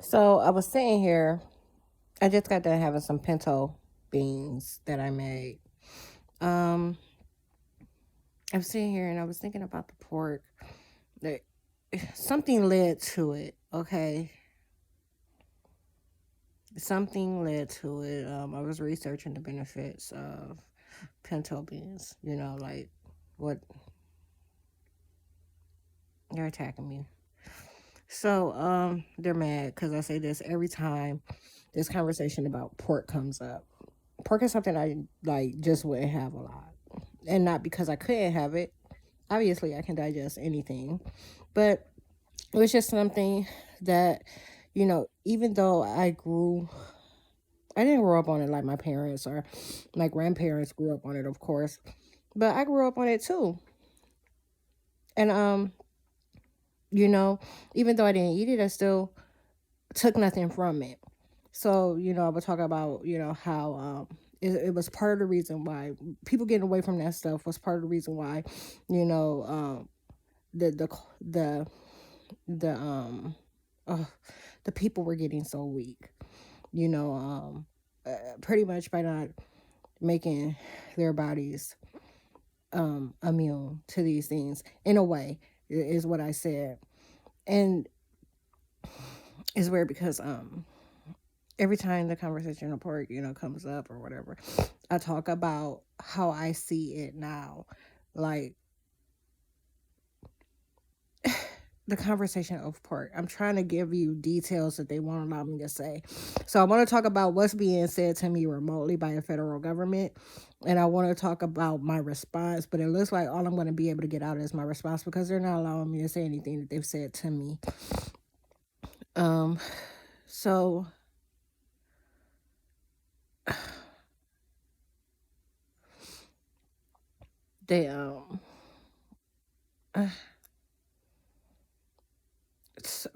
So I was sitting here. I just got done having some pinto beans that I made. Um, I was sitting here and I was thinking about the pork. That something led to it. Okay, something led to it. I was researching the benefits of pinto beans. Like what they're attacking me. So they're mad because I say this every time this conversation about pork comes up. Pork is something I like just wouldn't have a lot, and not because I couldn't have it. Obviously, I can digest anything, but it was just something that, even though I didn't grow up on it like my parents or my grandparents grew up on it, of course, but I grew up on it too. And you know, even though I didn't eat it, I still took nothing from it. So, I would talk about, how it was part of the reason why people getting away from that stuff was part of the reason why, you know, the the the the uh, the people were getting so weak. You know, pretty much by not making their bodies immune to these things in a way is what I said. And it's weird because every time the conversation of pork, comes up or whatever, I talk about how I see it now. Like the conversation of pork. I'm trying to give you details that they won't allow me to say. So I want to talk about what's being said to me remotely by the federal government. And I want to talk about my response, but it looks like all I'm going to be able to get out is my response because they're not allowing me to say anything that they've said to me. Um, so they uh, so,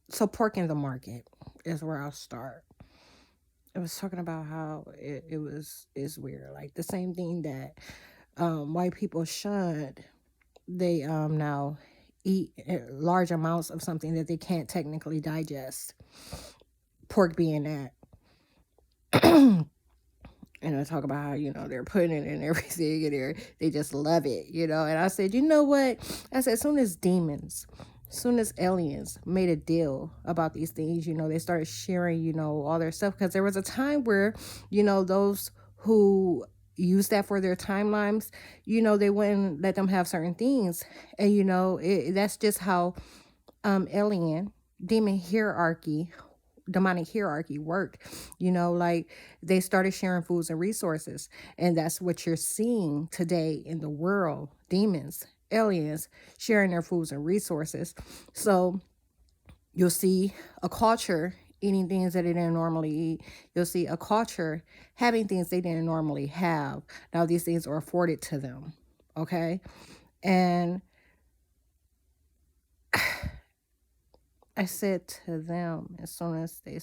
so pork in the market is where I'll start. I was talking about how it's weird, like the same thing that white people should they now eat large amounts of something that they can't technically digest. Pork being that. And I talk about how, they're putting it in everything and they just love it, And I said, you know what? I said, as soon as aliens made a deal about these things, they started sharing, all their stuff. Because there was a time where, those who use that for their timelines, they wouldn't let them have certain things. And, that's just how alien demon hierarchy demonic hierarchy worked. Like they started sharing foods and resources, and that's what you're seeing today in the world. Demons, aliens sharing their foods and resources. So you'll see a culture eating things that they didn't normally eat. You'll see a culture having things they didn't normally have. Now these things are afforded to them. Okay. And I said to them, as soon as they